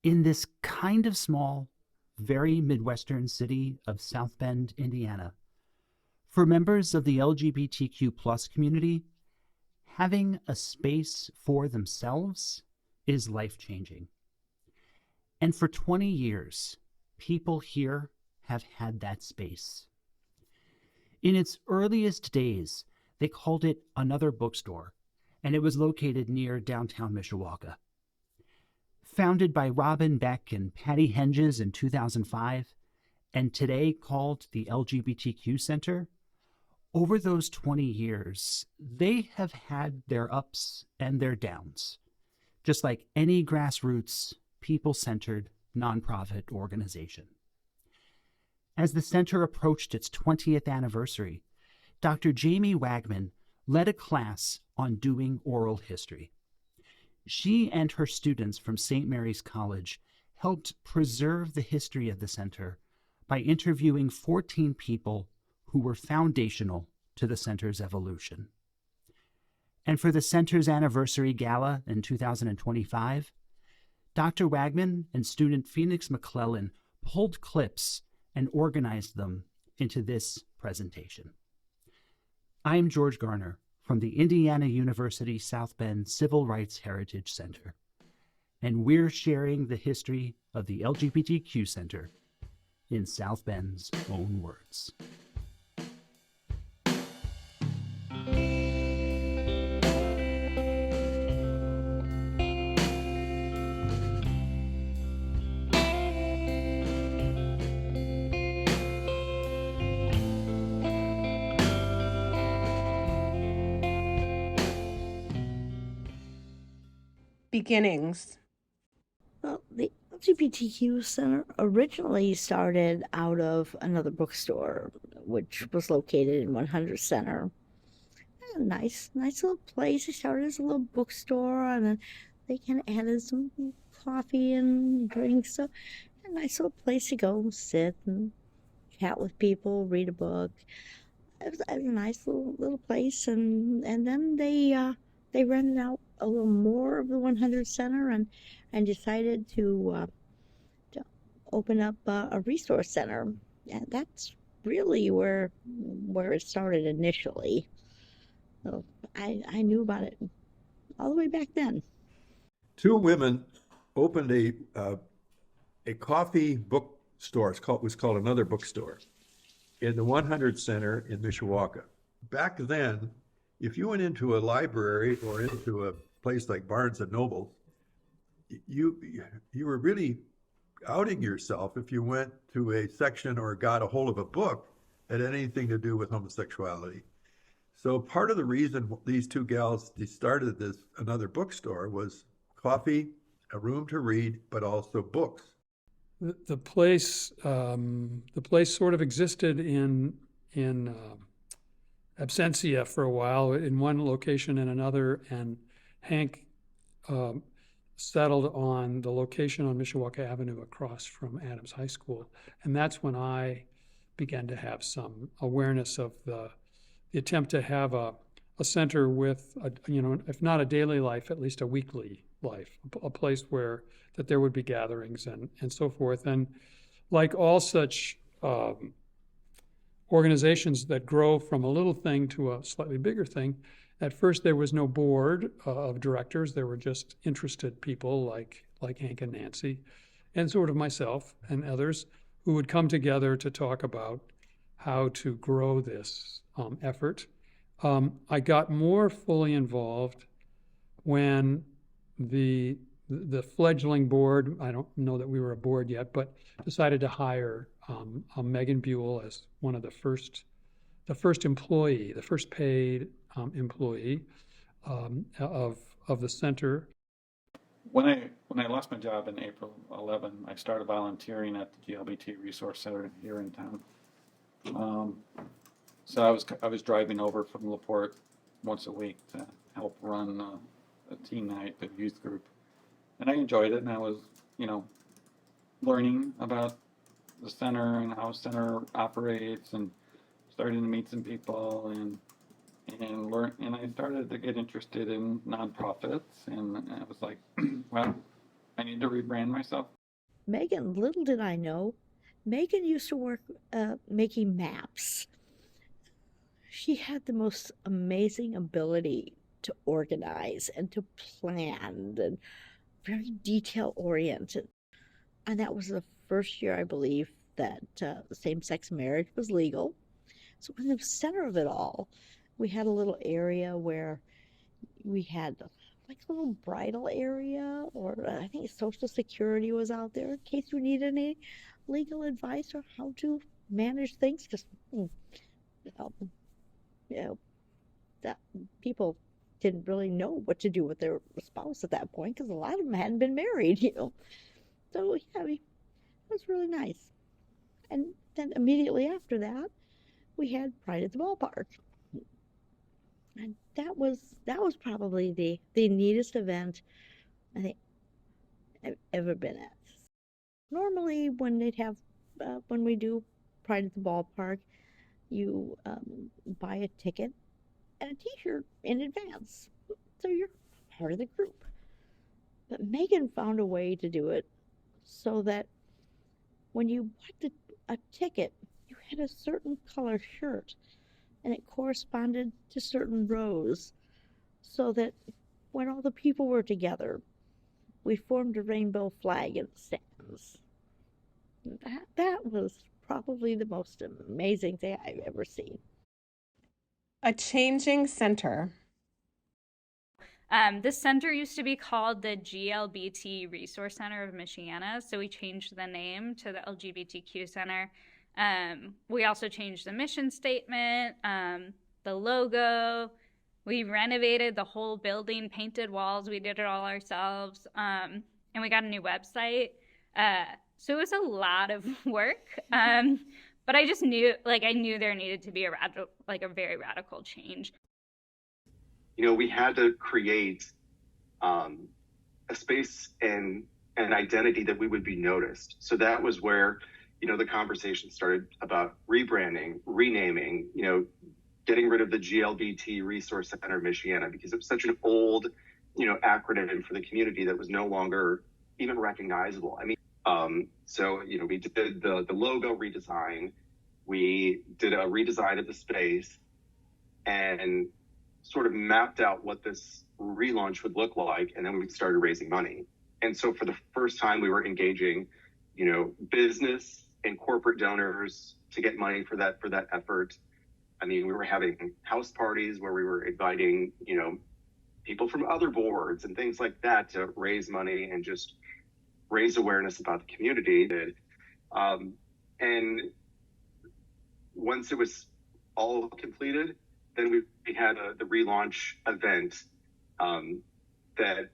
In this kind of small, very midwestern city of South Bend, Indiana, for members of the LGBTQ plus community, having a space for themselves is life-changing. And for 20 years, people here have had that space. In its earliest days, they called it Another Bookstore, and it was located near downtown Mishawaka. Founded by Robin Beck and Patty Henges in 2005, and today called the LGBTQ Center, over those 20 years, they have had their ups and their downs, just like any grassroots, people-centered nonprofit organization. As the center approached its 20th anniversary, Dr. Jamie Wagman led a class on doing oral history. She and her students from St. Mary's College helped preserve the history of the center by interviewing 14 people who were foundational to the center's evolution. And for the center's anniversary gala in 2025, Dr. Wagman and student Phoenix McClellan pulled clips and organized them into this presentation. I'm George Gardner from the Indiana University South Bend Civil Rights Heritage Center, and we're sharing the history of the LGBTQ Center in South Bend's own words. Beginnings. Well, the LGBTQ Center originally started out of Another Bookstore, which was located in 100 Center. A nice little place. It started as a little bookstore, and then they kind of added some coffee and drinks. So a nice little place to go sit and chat with people, read a book. It was a nice little place, and then they rented out a little more of the 100 Center and decided to open up a resource center. And that's really where it started initially. So I knew about it all the way back then. Two women opened a coffee bookstore. It was called Another Bookstore in the 100 Center in Mishawaka. Back then, if you went into a library or into a place like Barnes and Noble, you were really outing yourself if you went to a section or got a hold of a book that had anything to do with homosexuality. So part of the reason these two gals started this Another Bookstore was coffee, a room to read, but also books. The place sort of existed in absentia for a while, in one location and another, and Hank settled on the location on Mishawaka Avenue across from Adams High School, and that's when I began to have some awareness of the attempt to have a center with, if not a daily life, at least a weekly life, a place where that there would be gatherings and so forth. And like all such organizations that grow from a little thing to a slightly bigger thing, at first there was no board of directors. There were just interested people like Hank and Nancy, and sort of myself and others who would come together to talk about how to grow this effort. I got more fully involved when the fledgling board, I don't know that we were a board yet, but decided to hire Meghan Buell as one of the first employee, the first paid employee of the center. When I lost my job in April 11, I started volunteering at the GLBT Resource Center here in town. So I was driving over from LaPorte once a week to help run a teen night, a youth group, and I enjoyed it. And I was, learning about the center and how the center operates, and starting to meet some people and learn. And I started to get interested in nonprofits, and I was like, well, I need to rebrand myself. Meghan, little did I know, Meghan used to work making maps. She had the most amazing ability to organize and to plan and very detail oriented. And that was the first year, I believe, that same-sex marriage was legal. So in the center of it all, we had a little area where we had like a little bridal area, or I think Social Security was out there in case you need any legal advice or how to manage things. Because you know, that people didn't really know what to do with their spouse at that point because a lot of them hadn't been married, So yeah, it was really nice. And then immediately after that, we had Pride at the Ballpark. And that was probably the neatest event I think I've ever been at. Normally, when when we do Pride at the Ballpark, you buy a ticket and a T-shirt in advance, so you're part of the group. But Meghan found a way to do it so that when you bought a ticket, you had a certain color shirt, and it corresponded to certain rows, so that when all the people were together, we formed a rainbow flag in the stands. That was probably the most amazing thing I've ever seen. A changing center. This center used to be called the GLBT Resource Center of Michiana, so we changed the name to the LGBTQ Center. We also changed the mission statement, the logo. We renovated the whole building, painted walls. We did it all ourselves, and we got a new website. So it was a lot of work, but I just knew, I knew there needed to be a very radical change. We had to create a space and an identity that we would be noticed. So that was where, the conversation started about rebranding, renaming, getting rid of the GLBT Resource Center Michiana, because it was such an old, acronym for the community that was no longer even recognizable. So, we did the logo redesign. We did a redesign of the space and sort of mapped out what this relaunch would look like. And then we started raising money. And so for the first time, we were engaging, business and corporate donors to get money for that effort. We were having house parties where we were inviting, people from other boards and things like that to raise money and just raise awareness about the community. And once it was all completed, then we had the relaunch event that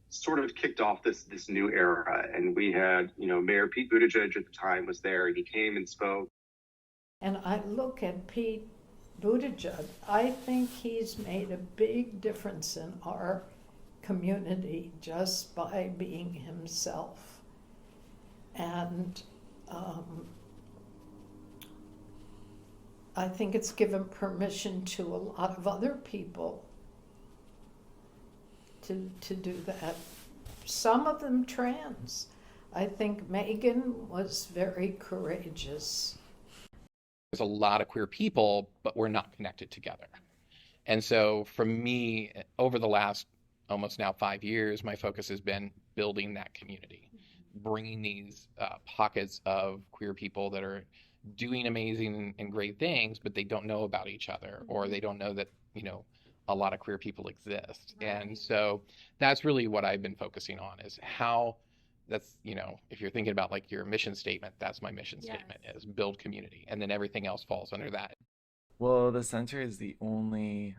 sort of kicked off this new era. And we had, Mayor Pete Buttigieg at the time was there, and he came and spoke. And I look at Pete Buttigieg, I think he's made a big difference in our community just by being himself. And I think it's given permission to a lot of other people to do that. Some of them trans. I think Meghan was very courageous. There's a lot of queer people, but we're not connected together. And so for me, over the last almost now 5 years, my focus has been building that community, bringing these pockets of queer people that are doing amazing and great things, but they don't know about each other, or they don't know that, a lot of queer people exist. Right. And so that's really what I've been focusing on, is how that's, if you're thinking about your mission statement, that's my mission statement, is build community. And then everything else falls under that. Well, the center is the only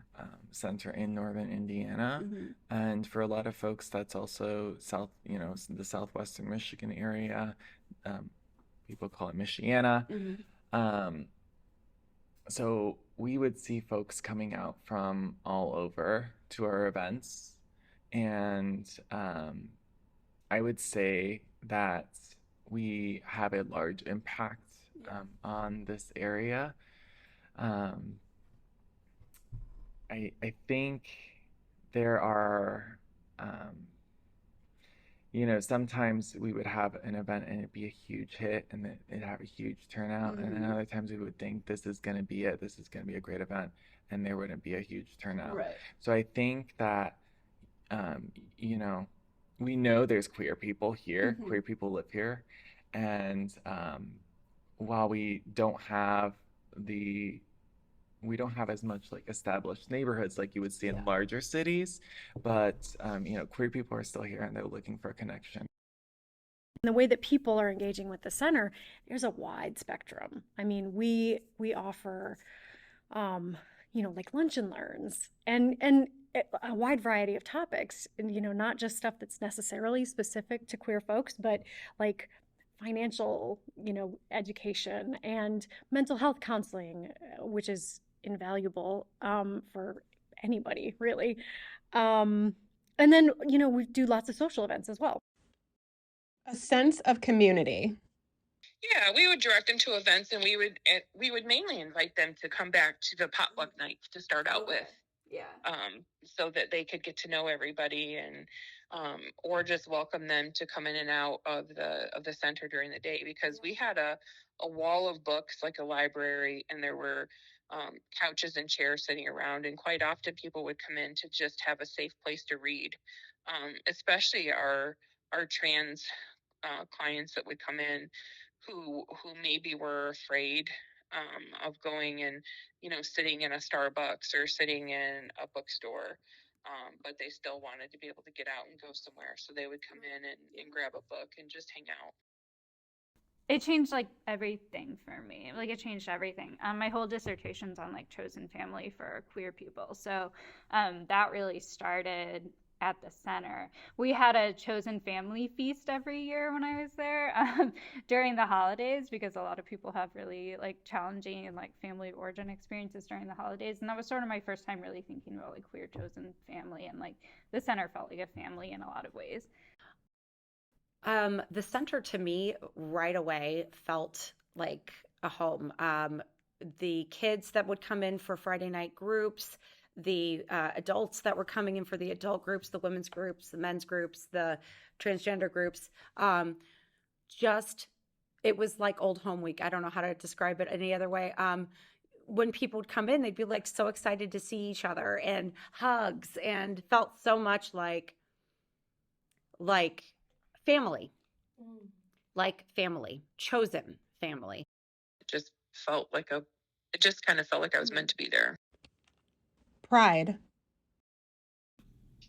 center in northern Indiana. Mm-hmm. And for a lot of folks, that's also the southwestern Michigan area. People call it Michiana. Mm-hmm. So we would see folks coming out from all over to our events. And I would say that we have a large impact on this area. I think there are sometimes we would have an event and it'd be a huge hit and it'd have a huge turnout. And then other times we would think this is going to be it. This is going to be a great event. And there wouldn't be a huge turnout. Right. So I think that, we know there's queer people here, queer people live here. And while we don't have as much like established neighborhoods like you would see in larger cities, but queer people are still here and they're looking for a connection. The way that people are engaging with the center, there's a wide spectrum. I mean, we offer, like lunch and learns and a wide variety of topics, and not just stuff that's necessarily specific to queer folks, but like financial, education and mental health counseling, which is invaluable for anybody, really. And then, we do lots of social events as well. A sense of community. Yeah, we would direct them to events, and we would mainly invite them to come back to the potluck nights to start out with. Yeah. So that they could get to know everybody, and or just welcome them to come in and out of the center during the day, because we had a wall of books, like a library, and there were couches and chairs sitting around, and quite often people would come in to just have a safe place to read, especially our trans clients that would come in who maybe were afraid of going and sitting in a Starbucks or sitting in a bookstore, but they still wanted to be able to get out and go somewhere, so they would come in and grab a book and just hang out. It changed like everything for me. Like it changed everything. My whole dissertation's on like chosen family for queer people, so that really started at the center. We had a chosen family feast every year when I was there during the holidays, because a lot of people have really like challenging and like family of origin experiences during the holidays, and that was sort of my first time really thinking about like queer chosen family, and like the center felt like a family in a lot of ways. The center to me right away felt like a home. The kids that would come in for Friday night groups, the adults that were coming in for the adult groups, the women's groups, the men's groups, the transgender groups, it was like old home week. I don't know how to describe it any other way. When people would come in, they'd be like so excited to see each other, and hugs, and felt so much like family, like family, chosen family. It just kind of felt like I was meant to be there. Pride.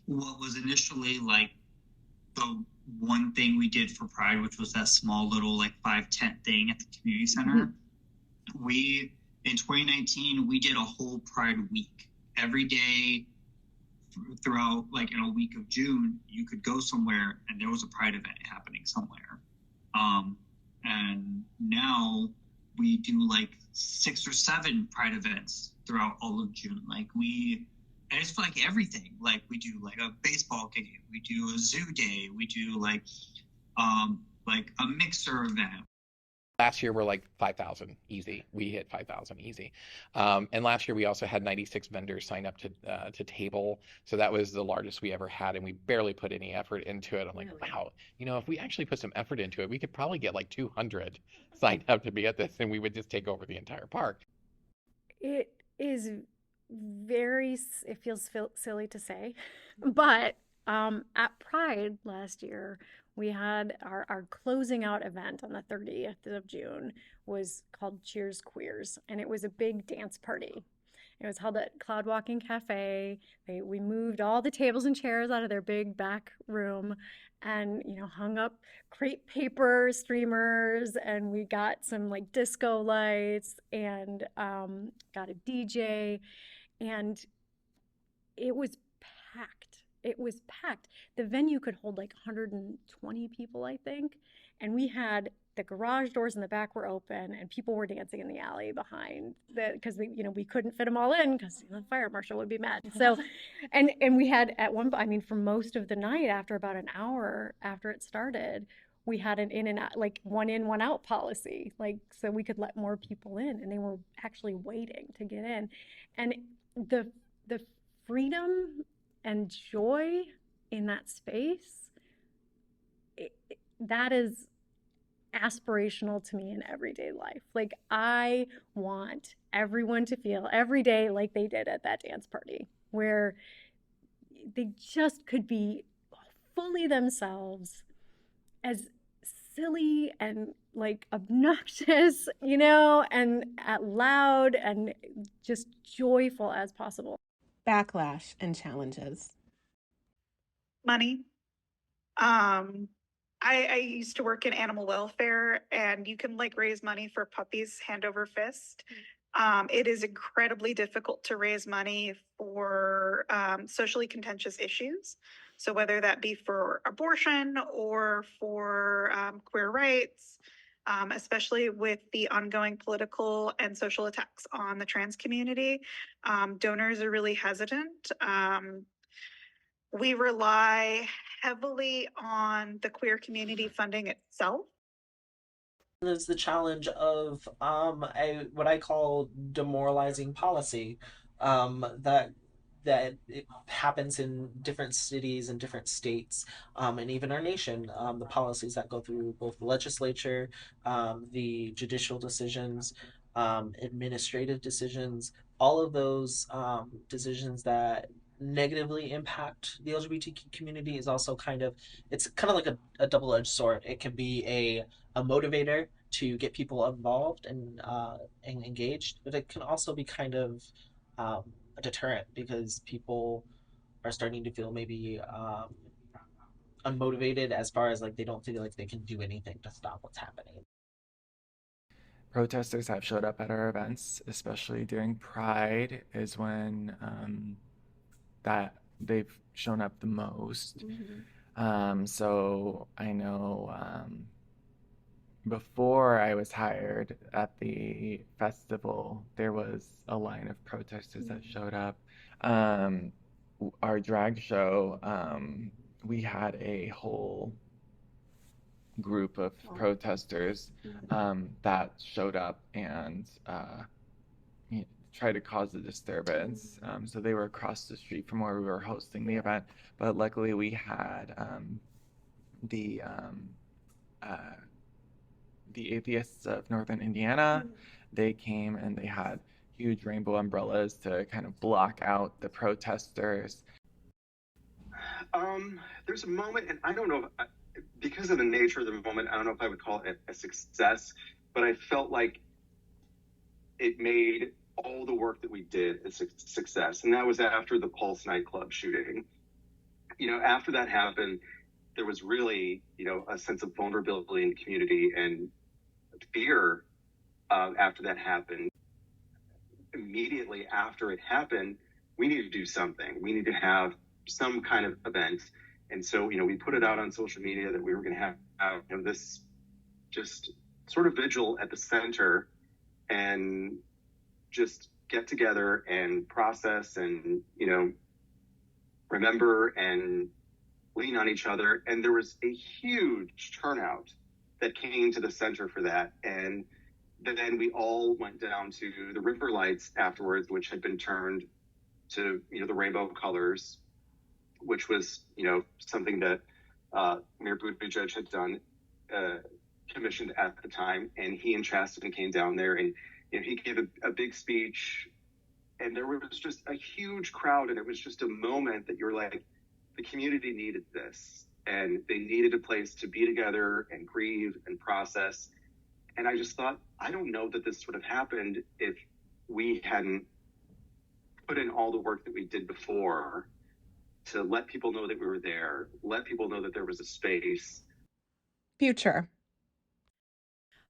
What was initially like the one thing we did for Pride, which was that small little like 5-tent thing at the community center. In 2019, we did a whole Pride week. Every day throughout, like in a week of June, you could go somewhere and there was a Pride event happening somewhere. And now we do like 6 or 7 Pride events throughout all of June. And it's for like everything. Like we do like a baseball game, we do a zoo day, we do like a mixer event. Last year we're like 5,000 easy. We hit 5,000 easy. And last year we also had 96 vendors sign up to table. So that was the largest we ever had, and we barely put any effort into it. I'm like, wow, if we actually put some effort into it, we could probably get like 200 signed up to be at this, and we would just take over the entire park. It is it feels silly to say, but at Pride last year, we had our closing out event on the 30th of June was called Cheers Queers, and it was a big dance party. It was held at Cloud Walking Cafe. We moved all the tables and chairs out of their big back room and, hung up crepe paper streamers, and we got some like disco lights and got a DJ, and it was packed. It was packed. The venue could hold like 120 people, I think. And we had the garage doors in the back were open, and people were dancing in the alley behind because we couldn't fit them all in because the fire marshal would be mad. So, and we had for most of the night, after about an hour after it started, we had an in and out, like one in, one out policy, so we could let more people in, and they were actually waiting to get in. And the freedom and joy in that space that is aspirational to me in everyday life. Like, I want everyone to feel every day like they did at that dance party, where they just could be fully themselves, as silly and like obnoxious, and loud and just joyful as possible. Backlash and challenges. Money. I used to work in animal welfare, and you can like raise money for puppies hand over fist. It is incredibly difficult to raise money for socially contentious issues. So whether that be for abortion or for queer rights, especially with the ongoing political and social attacks on the trans community, donors are really hesitant. We rely heavily on the queer community funding itself. There's the challenge of what I call demoralizing policy that it happens in different cities and different states, and even our nation. The policies that go through both the legislature, the judicial decisions, administrative decisions, all of those decisions that negatively impact the LGBTQ community is also it's kind of like a double-edged sword. It can be a motivator to get people involved and engaged, but it can also be kind of a deterrent, because people are starting to feel maybe unmotivated, as far as like they don't feel like they can do anything to stop what's happening. Protesters have showed up at our events, especially during Pride, is when that they've shown up the most. So I know before I was hired at the festival, there was a line of protesters that showed up. Our drag show, we had a whole group of protesters that showed up and tried to cause a disturbance. So they were across the street from where we were hosting the event, but luckily we had the Atheists of Northern Indiana. They came and they had huge rainbow umbrellas to kind of block out the protesters. There's a moment, and I don't know, because of the nature of the moment, I don't know if I would call it a success, but I felt like it made all the work that we did a success. And that was after the Pulse nightclub shooting. After that happened, there was really, a sense of vulnerability in the community and fear after that happened. Immediately after it happened, we needed to do something. We need to have some kind of event. And so, we put it out on social media that we were going to have this just sort of vigil at the center and just get together and process and, remember and lean on each other. And there was a huge turnout that came to the center for that. And then we all went down to the river lights afterwards, which had been turned to, the rainbow colors, which was, something that Mayor Buttigieg had done, commissioned at the time. And he and Chastain came down there, and he gave a big speech, and there was just a huge crowd. And it was just a moment that you're like, the community needed this, and they needed a place to be together and grieve and process. And I just thought, I don't know that this would have happened if we hadn't put in all the work that we did before to let people know that we were there, let people know that there was a space. Future.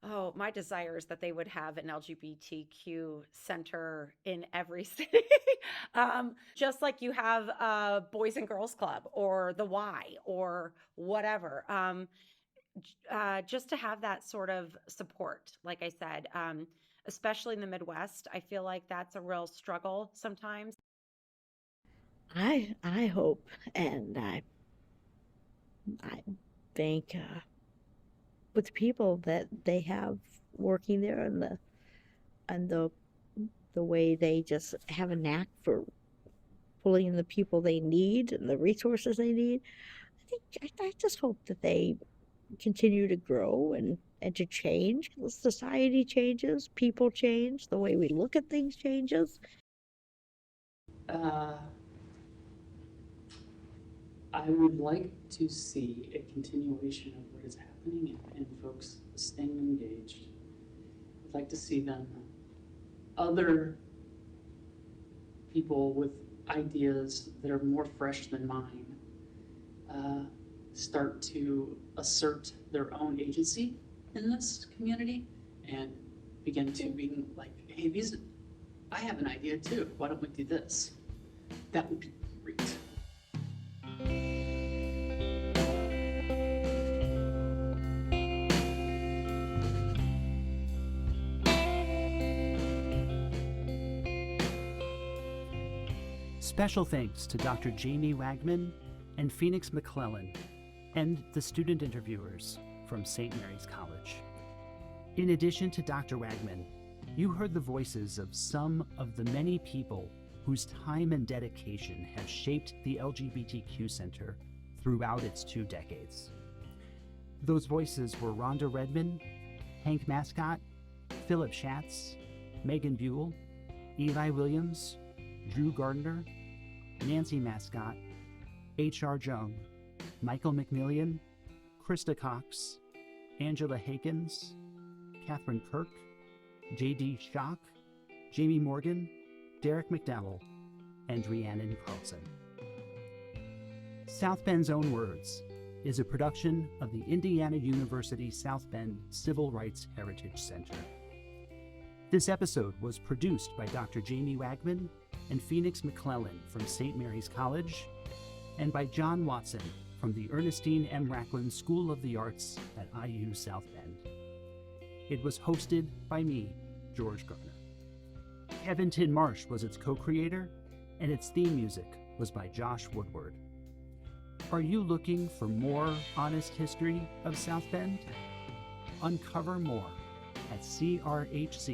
Oh, my desire is that they would have an LGBTQ center in every city. Just like you have a Boys and Girls Club or the Y or whatever. Just to have that sort of support, like I said, especially in the Midwest, I feel like that's a real struggle sometimes. I hope, and I think with the people that they have working there, and the way they just have a knack for pulling in the people they need and the resources they need, I just hope that they continue to grow and to change. Society changes, people change, the way we look at things changes. I would like to see a continuation of what is happening and folks staying engaged. I'd like to see them, other people with ideas that are more fresh than mine, start to assert their own agency in this community and begin to be like, hey, I have an idea too. Why don't we do this? That would be great. Special thanks to Dr. Jamie Wagman and Phoenix McClellan and the student interviewers from St. Mary's College. In addition to Dr. Wagman, you heard the voices of some of the many people whose time and dedication have shaped the LGBTQ Center throughout its 2 decades. Those voices were Rhonda Redman, Hank Mascotte, Phillip Schatz, Meghan Buell, Eli Williams, Drew Gardner, Nancy Mascotte, H.R. Jung, Michael McMillion, Krista Cox, Angela Hankins, Kathryn Kirk, J.D. Schock, Jamie Morgan, Derek McDowell, and Rhiannon Carlson. South Bend's Own Words is a production of the Indiana University South Bend Civil Rights Heritage Center. This episode was produced by Dr. Jamie Wagman and Phoenix McClellan from St. Mary's College, and by John Watson from the Ernestine M. Racklin School of the Arts at IU South Bend. It was hosted by me, George Gardner. Kevin Tidmarsh was its co-creator, and its theme music was by Josh Woodward. Are you looking for more honest history of South Bend? Uncover more at crhc.iusb.edu.